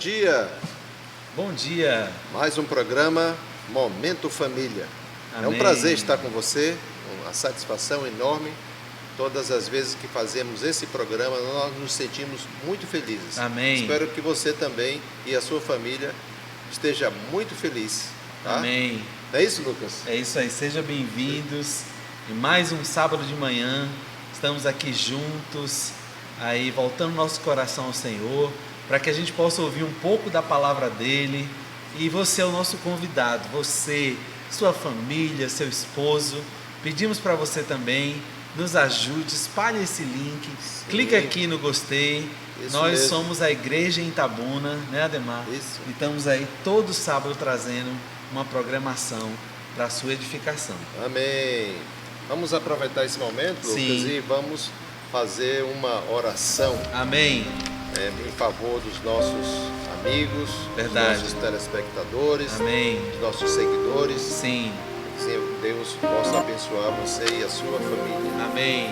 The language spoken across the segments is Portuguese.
dia! Bom dia! Mais um programa Momento Família. Amém. É um prazer estar com você, uma satisfação enorme. Todas as vezes que fazemos esse programa, nós nos sentimos muito felizes. Amém. Espero que você também e a sua família esteja muito feliz. Tá? Amém. Não é isso, Lucas? É isso aí, sejam bem-vindos. E mais um sábado de manhã, estamos aqui juntos, aí voltando nosso coração ao Senhor, para que a gente possa ouvir um pouco da palavra dele. E você é o nosso convidado, você, sua família, seu esposo. Pedimos para você também, nos ajude, espalhe esse link, clique aqui no gostei. Isso Nós mesmo. somos a igreja em Itabuna, né, Ademar? Isso. E estamos aí todo sábado trazendo uma programação para a sua edificação. Amém. Vamos aproveitar esse momento, Lucas, Sim. e vamos fazer uma oração Amém. em favor dos nossos amigos, Verdade. dos nossos telespectadores, Amém. dos nossos seguidores. Sim. Que Deus possa abençoar você e a sua família. Amém.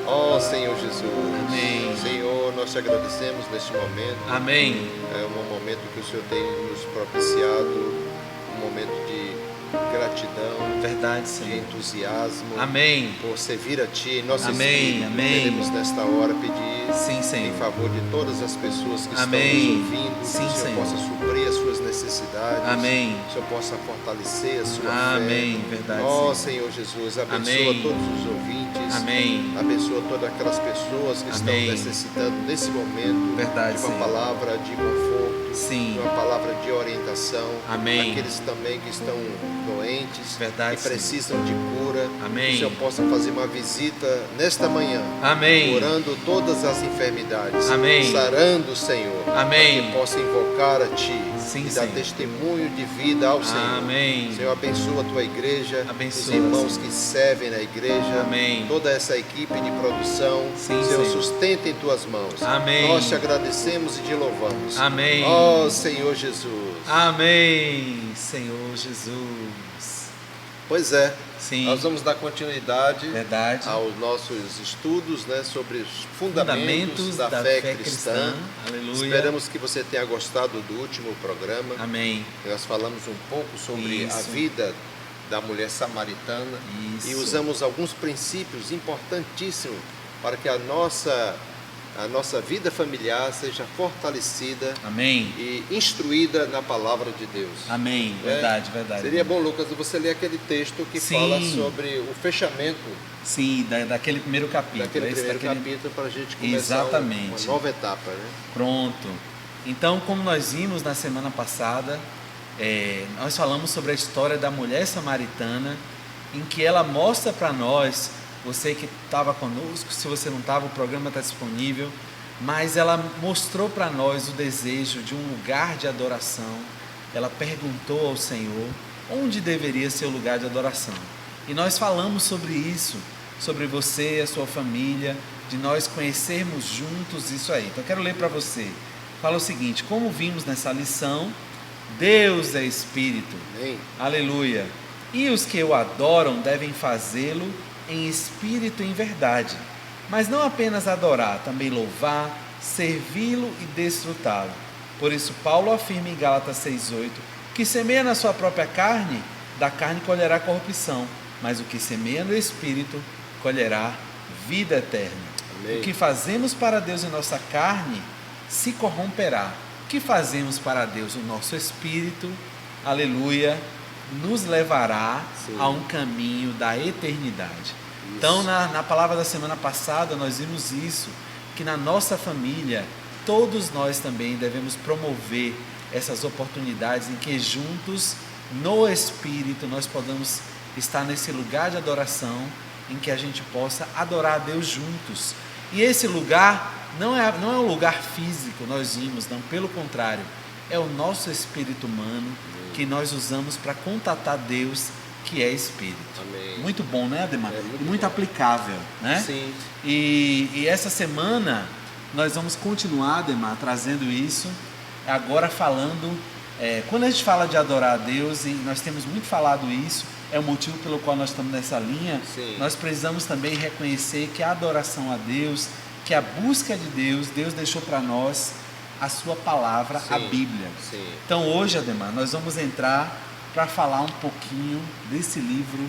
Ó Senhor Jesus. Amém. Senhor, nós te agradecemos neste momento. Amém. É um momento que o Senhor tem nos propiciado, um momento de gratidão, Verdade, de Senhor. entusiasmo. Amém. Por servir a Ti em nosso Amém, espírito. amém. Queremos nesta hora pedir Sim, em Senhor. favor de todas as pessoas que Amém. estão nos ouvindo, Sim, que o Senhor Senhor. possa suprir as suas necessidades, Amém. que o Senhor possa fortalecer a sua Amém. fé. Verdade, Ó Senhor. Senhor Jesus, abençoa Amém. todos os ouvintes, Amém. abençoa todas aquelas pessoas que Amém. estão necessitando nesse momento Verdade, de uma Senhor. palavra de conforto, Sim. de uma palavra de orientação, Amém. aqueles também que estão doentes, Verdade, que Senhor. precisam de cura, Amém. que o Senhor possa fazer uma visita nesta manhã, Amém. curando todas as enfermidades, Amém. sarando, Senhor, Amém. para que possa invocar a Ti Sim, e dar Senhor. testemunho de vida ao Senhor. Amém. Senhor, abençoa a Tua igreja, Abençoa, os irmãos Senhor. que servem na igreja, Amém. toda essa equipe de produção, Sim, Senhor, Senhor. sustenta em Tuas mãos. Amém. Nós te agradecemos e te louvamos. Amém. Ó Senhor Jesus. Amém, Senhor Jesus. Pois é, Sim. nós vamos dar continuidade Verdade. aos nossos estudos, né, sobre os fundamentos da fé cristã. Aleluia. Esperamos que você tenha gostado do último programa. Amém. Nós falamos um pouco sobre a Isso. vida da mulher samaritana Isso. e usamos alguns princípios importantíssimos para que a nossa vida familiar seja fortalecida Amém. e instruída na palavra de Deus. Amém. É. Verdade, verdade. Seria bom, Lucas, você ler aquele texto que Sim. fala sobre o fechamento Sim, daquele primeiro capítulo. daquele Esse primeiro daquele- capítulo para a gente começar Exatamente. uma nova etapa, né? Pronto. Então, como nós vimos na semana passada, nós falamos sobre a história da mulher samaritana, em que ela mostra para nós, você que estava conosco, se você não estava, o programa está disponível, mas ela mostrou para nós o desejo de um lugar de adoração. Ela perguntou ao Senhor onde deveria ser o lugar de adoração. E nós falamos sobre isso, sobre você e a sua família, de nós conhecermos juntos isso aí. Então eu quero ler para você. Fala o seguinte: como vimos nessa lição, Deus é Espírito. Amém. Aleluia. E os que o adoram devem fazê-lo em espírito e em verdade. Mas não apenas adorar, também louvar, servi-lo e desfrutá-lo. Por isso Paulo afirma em Gálatas 6,8 que semeia na sua própria carne, da carne colherá corrupção, mas o que semeia no espírito colherá vida eterna. Amém. O que fazemos para Deus em nossa carne se corromperá. O que fazemos para Deus o nosso espírito, aleluia, nos levará Sim. a um caminho da eternidade. Então, na palavra da semana passada, nós vimos isso, que na nossa família, todos nós também devemos promover essas oportunidades em que juntos, no Espírito, nós podemos estar nesse lugar de adoração, em que a gente possa adorar a Deus juntos. E esse lugar não é um lugar físico, nós vimos, não, pelo contrário, é o nosso espírito humano que nós usamos para contatar Deus, que é Espírito. Amém. Muito bom, né, Ademar? É muito muito bom. aplicável, né? Sim. E essa semana nós vamos continuar, Ademar, trazendo isso, agora falando, quando a gente fala de adorar a Deus, e nós temos muito falado isso, é o motivo pelo qual nós estamos nessa linha. Sim. Nós precisamos também reconhecer que a adoração a Deus, que a busca de Deus, Deus deixou para nós a sua palavra, a Sim, Bíblia. sim. Então hoje, Ademar, nós vamos entrar para falar um pouquinho desse livro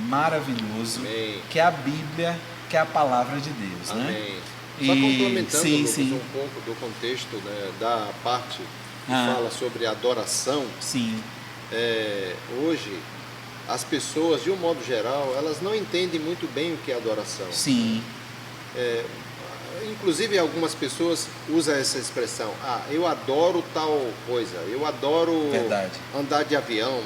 maravilhoso, Amém. que é a Bíblia, que é a palavra de Deus, né? Amém. E- Só complementando, sim, Lucas, sim. um pouco do contexto, né, da parte que Ah. fala sobre adoração. Sim, Hoje, as pessoas, de um modo geral, elas não entendem muito bem o que é adoração. sim, Inclusive, algumas pessoas usam essa expressão: eu adoro tal coisa, eu adoro Verdade. andar de avião,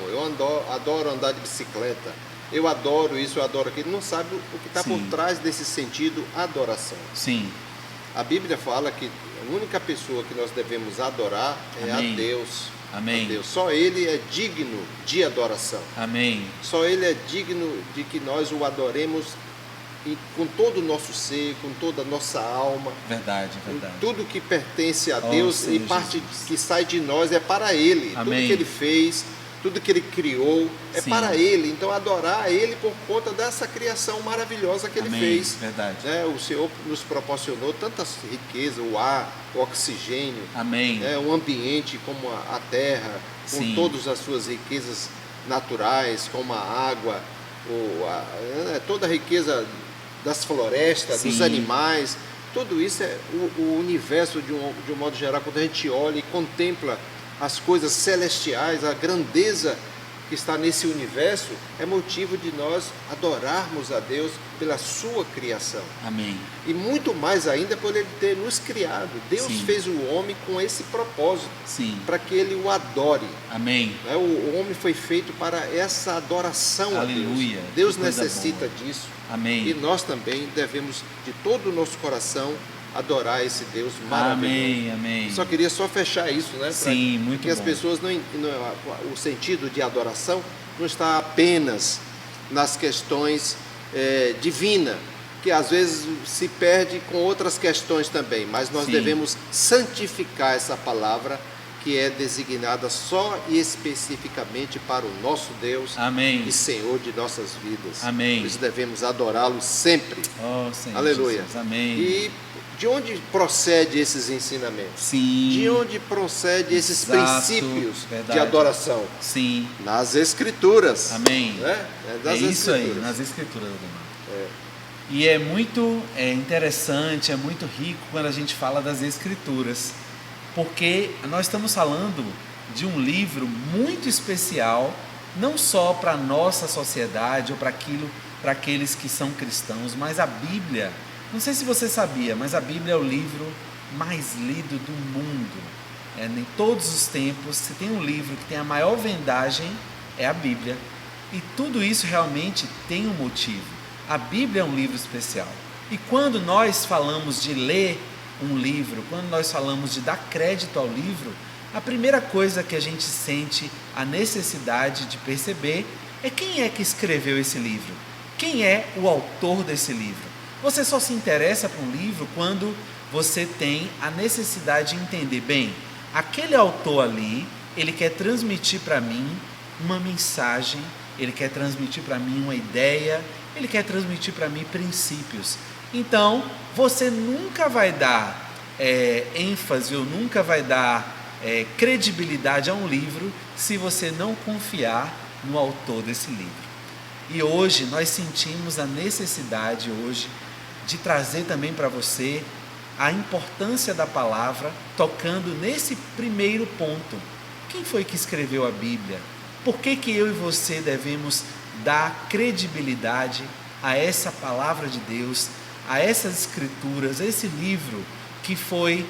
adoro andar de bicicleta, eu adoro isso, eu adoro aquilo. Não sabe o que está por Sim. trás desse sentido adoração. sim, A Bíblia fala que a única pessoa que nós devemos adorar é Amém. a Deus. Amém. A Deus. Só Ele é digno de adoração. amém, Só Ele é digno de que nós o adoremos com todo o nosso ser, com toda a nossa alma. verdade, verdade. Tudo que pertence a Oh, Deus Senhor e parte Jesus. que sai de nós é para Ele. Amém. Tudo que Ele fez, tudo que Ele criou é Sim. para Ele. Então adorar a Ele por conta dessa criação maravilhosa que Ele Amém, fez. verdade. Né? O Senhor nos proporcionou tantas riquezas, o ar, o oxigênio, Amém, um ambiente como a terra, com Sim. todas as suas riquezas naturais, como a água, toda a riqueza das florestas, Sim. dos animais. Tudo isso é o universo de um modo geral. Quando a gente olha e contempla as coisas celestiais, a grandeza que está nesse universo, é motivo de nós adorarmos a Deus pela sua criação. amém, E muito mais ainda por Ele ter nos criado. Deus Sim. fez o homem com esse propósito, sim, para que Ele o adore. amém, Né? O homem foi feito para essa adoração Aleluia. a Deus. Deus Que coisa necessita boa. disso. amém, E nós também devemos, de todo o nosso coração, adorar esse Deus maravilhoso. amém, amém. Só queria só fechar isso, né? Sim, muito Porque as bom. pessoas o sentido de adoração não está apenas nas questões divinas, que às vezes se perde com outras questões também, mas nós Sim. devemos santificar essa palavra que é designada só e especificamente para o nosso Deus Amém. e Senhor de nossas vidas. Amém. Por isso devemos adorá-lo sempre. Oh, Senhor Aleluia. Jesus, amém. E de onde procede esses ensinamentos? Sim. De onde procede esses Exato, princípios verdade. de adoração? Sim. Nas Escrituras. Amém. Né? É isso aí, Escrituras. nas Escrituras, Ademar. É. E é muito interessante, é muito rico quando a gente fala das Escrituras, porque nós estamos falando de um livro muito especial, não só para a nossa sociedade ou para aqueles que são cristãos, mas a Bíblia, não sei se você sabia, mas a Bíblia é o livro mais lido do mundo. Em todos os tempos, se tem um livro que tem a maior vendagem, é a Bíblia. E tudo isso realmente tem um motivo. A Bíblia é um livro especial. E quando nós falamos de ler um livro, quando nós falamos de dar crédito ao livro, a primeira coisa que a gente sente a necessidade de perceber é quem é que escreveu esse livro. Quem é o autor desse livro? Você só se interessa por um livro quando você tem a necessidade de entender, bem, aquele autor ali, ele quer transmitir para mim uma mensagem, ele quer transmitir para mim uma ideia, ele quer transmitir para mim princípios. Então, você nunca vai dar ênfase ou nunca vai dar credibilidade a um livro se você não confiar no autor desse livro. E hoje nós sentimos a necessidade de trazer também para você a importância da palavra, tocando nesse primeiro ponto. Quem foi que escreveu a Bíblia? Por que eu e você devemos dar credibilidade a essa palavra de Deus, a essas escrituras, a esse livro que foi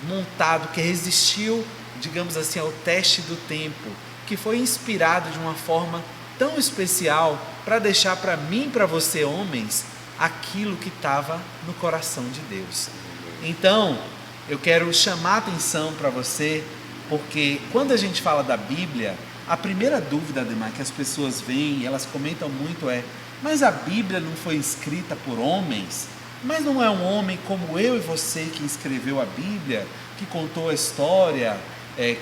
montado, que resistiu, digamos assim, ao teste do tempo, que foi inspirado de uma forma tão especial para deixar para mim e para você, homens, aquilo que estava no coração de Deus. Então, eu quero chamar a atenção para você, porque quando a gente fala da Bíblia, a primeira dúvida, Ademar, que as pessoas veem e elas comentam muito mas a Bíblia não foi escrita por homens? Mas não é um homem como eu e você que escreveu a Bíblia, que contou a história,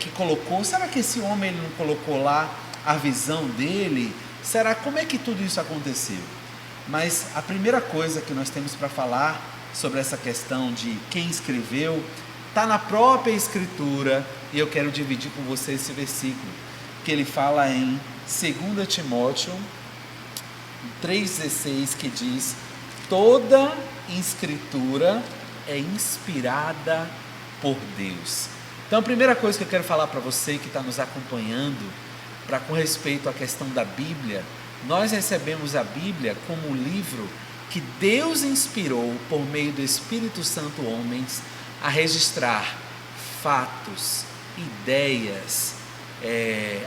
que colocou... Será que esse homem ele não colocou lá a visão dele? Será? Como é que tudo isso aconteceu? Mas a primeira coisa que nós temos para falar sobre essa questão de quem escreveu está na própria Escritura, e eu quero dividir com você esse versículo, que ele fala em 2 Timóteo 3,16, que diz: toda Escritura é inspirada por Deus. Então a primeira coisa que eu quero falar para você que está nos acompanhando, com respeito à questão da Bíblia, nós recebemos a Bíblia como um livro que Deus inspirou por meio do Espírito Santo homens a registrar fatos, ideias,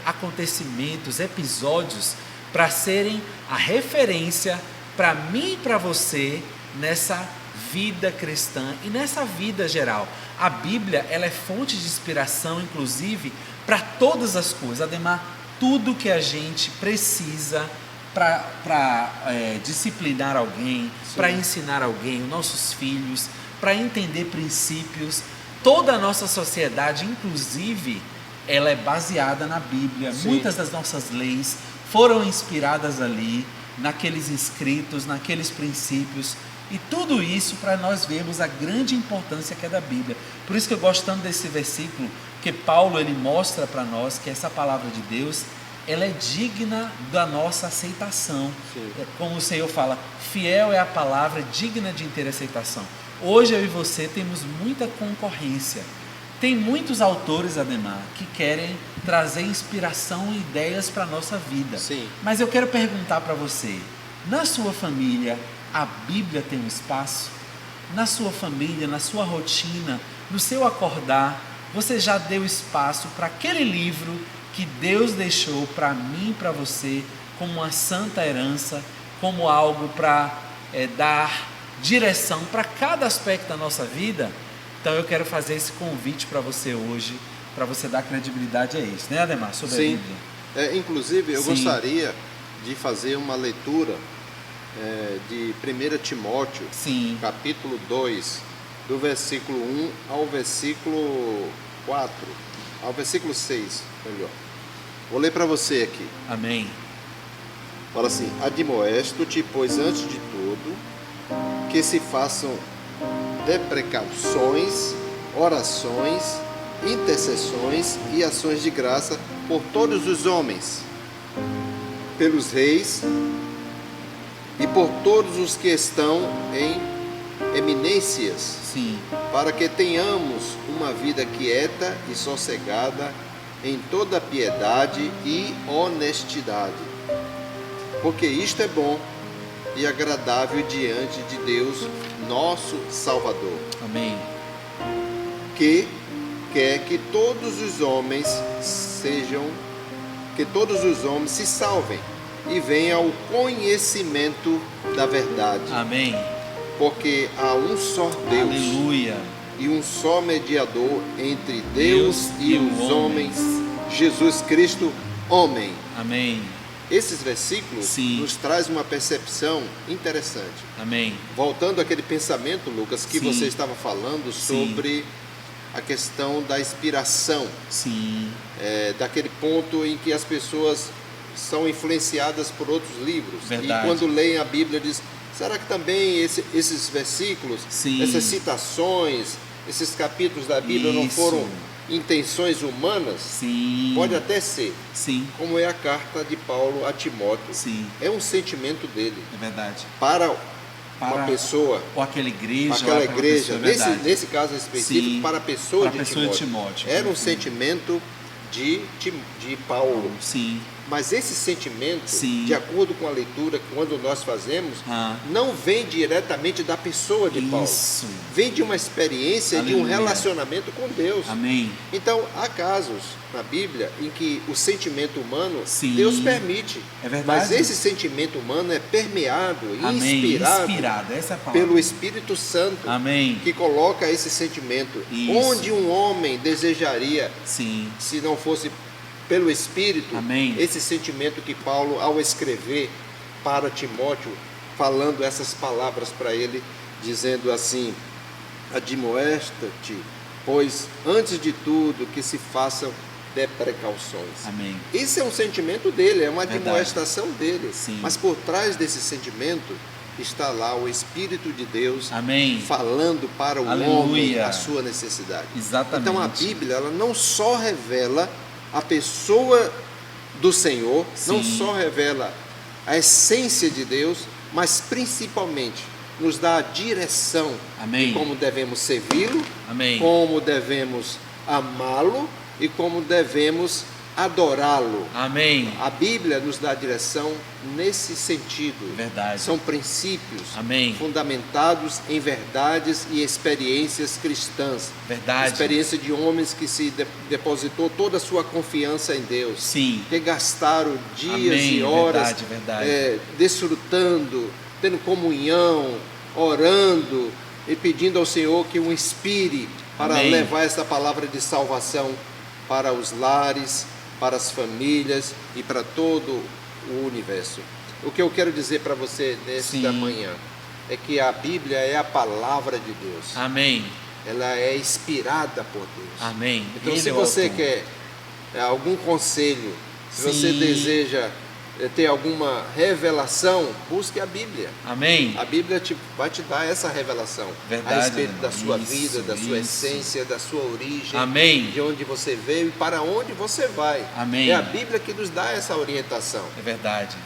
acontecimentos, episódios, para serem a referência para mim e para você nessa vida cristã e nessa vida geral. A Bíblia, ela é fonte de inspiração, inclusive, para todas as coisas. Ademar, tudo que a gente precisa para disciplinar alguém, para ensinar alguém, os nossos filhos, para entender princípios. Toda a nossa sociedade, inclusive, ela é baseada na Bíblia. Sim. Muitas das nossas leis foram inspiradas ali, naqueles escritos, naqueles princípios. E tudo isso para nós vermos a grande importância que é da Bíblia. Por isso que eu gosto tanto desse versículo, que Paulo ele mostra para nós que essa palavra de Deus, ela é digna da nossa aceitação. Sim. Como o Senhor fala, fiel é a palavra, digna de inteira aceitação. Hoje eu e você temos muita concorrência. Tem muitos autores, Ademar, que querem trazer inspiração e ideias para a nossa vida. Sim. Mas eu quero perguntar para você, na sua família, a Bíblia tem um espaço? Na sua família, na sua rotina, no seu acordar, você já deu espaço para aquele livro que Deus deixou para mim e para você como uma santa herança, como algo para dar direção para cada aspecto da nossa vida? Então eu quero fazer esse convite para você hoje, para você dar credibilidade a isso, né, Ademar? Sobre Sim. a Bíblia. Inclusive, eu Sim. gostaria de fazer uma leitura de 1 Timóteo, Sim. capítulo 2, do versículo 1 ao versículo 4, ao versículo 6, melhor. Vou ler para você aqui. Amém. Fala assim: admoesto-te, pois antes de tudo, que se façam deprecações, orações, intercessões e ações de graça por todos os homens, pelos reis e por todos os que estão em eminências. Sim. Para que tenhamos uma vida quieta e sossegada em toda piedade e honestidade, porque isto é bom e agradável diante de Deus, nosso Salvador. Amém. Que quer que todos os homens se salvem e venham ao conhecimento da verdade. Amém. Porque há um só Deus. Aleluia. E um só mediador entre Deus e os homens, Jesus Cristo, homem. Amém. Esses versículos Sim. nos trazem uma percepção interessante. Amém. Voltando àquele pensamento, Lucas, que Sim. você estava falando sobre a questão da inspiração. Sim. Daquele ponto em que as pessoas são influenciadas por outros livros. Verdade. E quando leem a Bíblia, diz: será que também esses versículos, Sim. essas citações, esses capítulos da Bíblia não foram intenções humanas? Sim. Pode até ser. Sim. Como é a carta de Paulo a Timóteo. Sim. É um sentimento dele. É verdade. Para uma pessoa, ou aquela igreja, aquela igreja, pessoa, nesse caso específico, Sim. para a pessoa, para de Timóteo. Era um sentimento de Paulo. Sim. Mas esse sentimento, Sim. de acordo com a leitura, quando nós fazemos, não vem diretamente da pessoa de Paulo. Isso. Vem de uma experiência, Aleluia. de um relacionamento com Deus. Amém. Então, há casos na Bíblia em que o sentimento humano, Sim. Deus permite. É verdade. Mas esse sentimento humano é permeado, Amém. inspirado Essa é a palavra. pelo Espírito Santo. Amém. Que coloca esse sentimento. Isso. Onde um homem desejaria, Sim. se não fosse pelo Espírito, Amém. esse sentimento que Paulo, ao escrever para Timóteo, falando essas palavras para ele, dizendo assim: admoesta-te, pois antes de tudo que se façam precauções. Amém. Esse é um sentimento dele, é uma Verdade. admoestação dele. Sim. Mas por trás desse sentimento está lá o Espírito de Deus Amém. falando para o Aleluia. homem a sua necessidade. Exatamente. Então a Bíblia, ela não só revela a pessoa do Senhor, não Sim. só revela a essência de Deus, mas principalmente nos dá a direção Amém. de como devemos servi-lo, Amém. como devemos amá-lo e como devemos adorá-lo. Amém. A Bíblia nos dá a direção nesse sentido. Verdade. São princípios Amém. fundamentados em verdades e experiências cristãs. Verdade. Experiência de homens que se depositou toda a sua confiança em Deus. Sim. Que gastaram dias Amém. e horas Verdade. desfrutando, tendo comunhão, orando e pedindo ao Senhor que o inspire para Amém. levar essa palavra de salvação para os lares, para as famílias e para todo o universo. O que eu quero dizer para você nesta Sim. manhã é que a Bíblia é a palavra de Deus. Amém. Ela é inspirada por Deus. Amém. Então, Ele se é o você autor. quer algum conselho, se você Sim. deseja ter alguma revelação, busque a Bíblia. Amém. A Bíblia vai te dar essa revelação Verdade, a respeito irmão. da sua Isso, vida, da sua isso. essência, da sua origem, Amém. de onde você veio e para onde você vai. Amém. É a Bíblia que nos dá essa orientação. É verdade.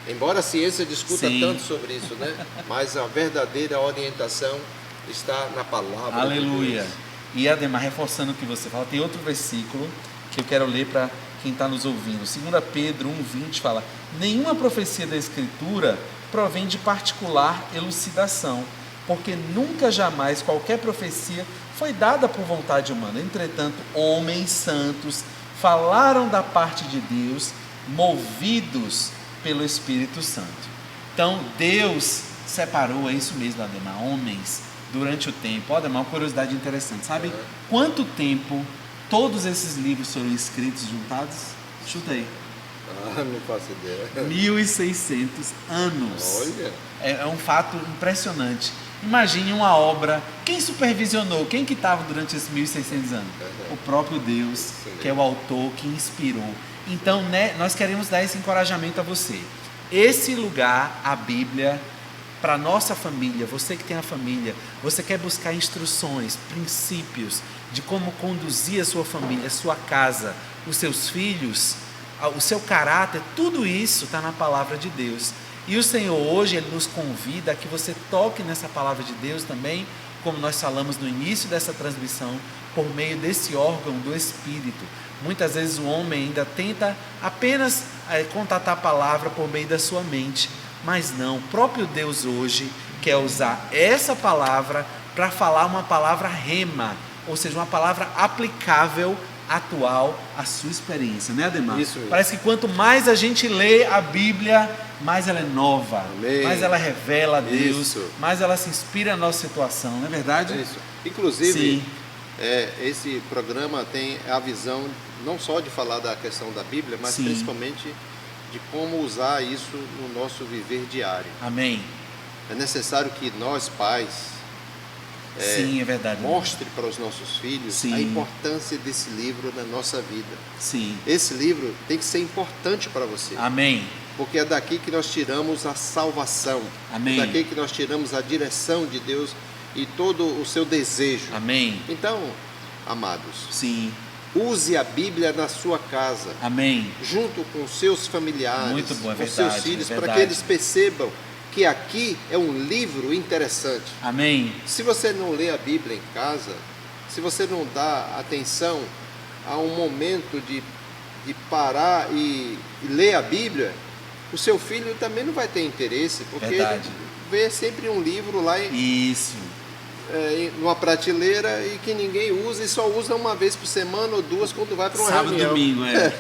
Embora a ciência discuta Sim. tanto sobre isso, né? Mas a verdadeira orientação está na palavra Aleluia. de Deus. E Ademar, reforçando o que você fala, tem outro versículo que eu quero ler para quem está nos ouvindo. 2 Pedro 1,20 fala: nenhuma profecia da Escritura provém de particular elucidação, porque nunca jamais qualquer profecia foi dada por vontade humana. Entretanto, homens santos falaram da parte de Deus, movidos pelo Espírito Santo. Então, Deus separou, é isso mesmo, Ademar, homens durante o tempo. Ó, Ademar, uma curiosidade interessante. Sabe quanto tempo todos esses livros foram escritos juntados? Chuta aí. Não faço ideia. 1600 anos. Olha. É um fato impressionante. Imagine uma obra. Quem supervisionou? Quem que estava durante esses 1600 anos? O próprio Deus, que é o autor, que inspirou. Então, né, nós queremos dar esse encorajamento a você. Esse lugar, a Bíblia, para a nossa família, você que tem a família, você quer buscar instruções, princípios de como conduzir a sua família, a sua casa, os seus filhos, o seu caráter, tudo isso está na palavra de Deus. E o Senhor hoje, Ele nos convida a que você toque nessa palavra de Deus também, como nós falamos no início dessa transmissão, por meio desse órgão do Espírito. Muitas vezes o homem ainda tenta apenas contatar a palavra por meio da sua mente, mas não, o próprio Deus hoje quer usar essa palavra para falar uma palavra rema, ou seja, uma palavra aplicável, atual à sua experiência, né, Ademar? Isso mesmo. Parece que quanto mais a gente lê a Bíblia, mais ela é nova, Amém. mais ela revela a Deus, Isso. mais ela se inspira na nossa situação, não é verdade? Isso. Inclusive, Sim. Esse programa tem a visão não só de falar da questão da Bíblia, mas Sim. principalmente de como usar isso no nosso viver diário. Amém. É necessário que nós, pais, Sim, é verdade. mostre para os nossos filhos Sim. a importância desse livro na nossa vida. Sim. Esse livro tem que ser importante para você, Amém. porque é daqui que nós tiramos a salvação, Amém. é daqui que nós tiramos a direção de Deus e todo o seu desejo. Amém. Então, amados, Sim. use a Bíblia na sua casa, Amém. junto com seus familiares, Muito bom, é com verdade, seus filhos, é para verdade. que eles percebam que aqui é um livro interessante. Amém. Se você não lê a Bíblia em casa, se você não dá atenção a um momento de parar e ler a Bíblia, o seu filho também não vai ter interesse, porque Verdade. ele vê sempre um livro lá Isso. numa prateleira e que ninguém usa e só usa uma vez por semana ou duas quando vai para uma Sábado e reunião. domingo, é.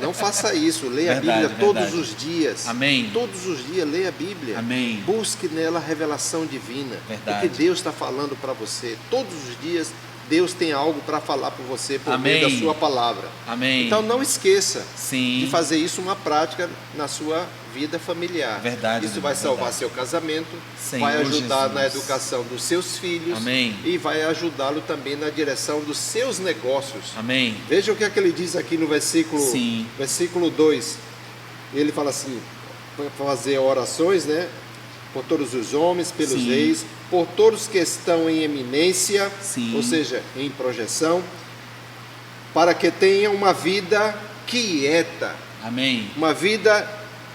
Não faça isso, leia Verdade, a Bíblia todos verdade. os dias. Amém. Todos os dias leia a Bíblia. Amém. Busque nela a revelação divina. Verdade. O que Deus está falando para você. Todos os dias Deus tem algo para falar por você por Amém. meio da sua palavra. Amém. Então não esqueça Sim. de fazer isso uma prática na sua vida familiar. Verdade, Isso vai verdade. salvar seu casamento, Senhor vai ajudar Jesus. na educação dos seus filhos. Amém. E vai ajudá-lo também na direção dos seus negócios. Amém. Veja o que é que ele diz aqui no Sim. versículo 2. Ele fala assim, para fazer orações, né? por todos os homens, pelos Sim. reis, por todos que estão em eminência, Sim. ou seja, em projeção, para que tenham uma vida quieta, Amém. uma vida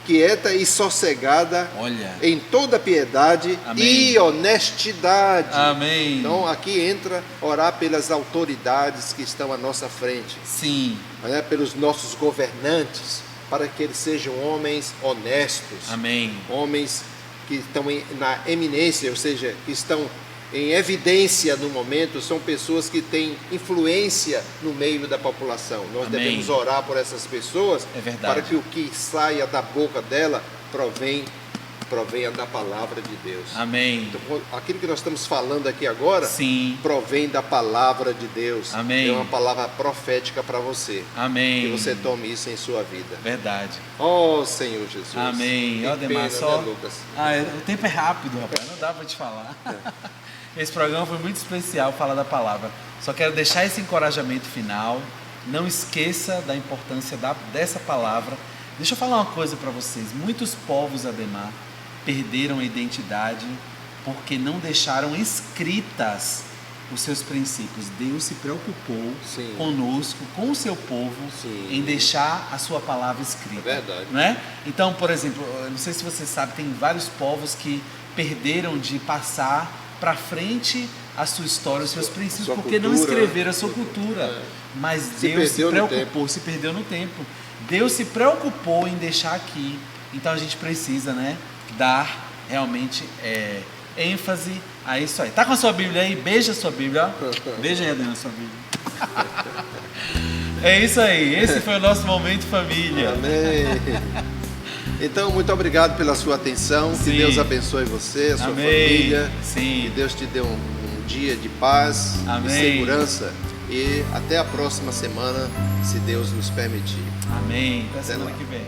quieta e sossegada, Olha. em toda piedade Amém. e honestidade. Amém. Então aqui entra orar pelas autoridades que estão à nossa frente, Sim. né, pelos nossos governantes, para que eles sejam homens honestos, Amém. homens que estão na eminência, ou seja, que estão em evidência no momento, são pessoas que têm influência no meio da população. Nós Amém. devemos orar por essas pessoas, É verdade. para que o que saia da boca dela provenha da palavra de Deus. Amém. Então, aquilo que nós estamos falando aqui agora Sim. provém da palavra de Deus. Amém. É uma palavra profética para você. Amém. Que você tome isso em sua vida. Verdade. Oh, Senhor Jesus. Amém. Que Ó, pena, Demar, só. né, Lucas? O tempo é rápido, rapaz. Não dá pra te falar. Esse programa foi muito especial, falar da palavra. Só quero deixar esse encorajamento final. Não esqueça da importância dessa palavra. Deixa eu falar uma coisa para vocês. Muitos povos, Ademar, perderam a identidade porque não deixaram escritas os seus princípios. Deus se preocupou Sim. conosco, com o seu povo, Sim. em deixar a sua palavra escrita. É verdade. Não é? Então, por exemplo, eu não sei se você sabe, tem vários povos que perderam de passar para frente a sua história, os seus princípios, sua porque não cultura, escreveram a sua cultura. É. Mas Se Deus se perdeu no preocupou, se perdeu no tempo. Deus se preocupou em deixar aqui. Então a gente precisa, né, dar realmente ênfase a isso aí. Tá com a sua Bíblia aí? Beija a sua Bíblia, ó. Beija aí dentro da sua Bíblia. É isso aí. Esse foi o nosso momento família. Amém. Então, muito obrigado pela sua atenção. Sim. Que Deus abençoe você, a sua Amém. família. Sim. Que Deus te dê um dia de paz Amém. e segurança. E até a próxima semana, se Deus nos permitir. Amém. Até Até semana lá. que vem.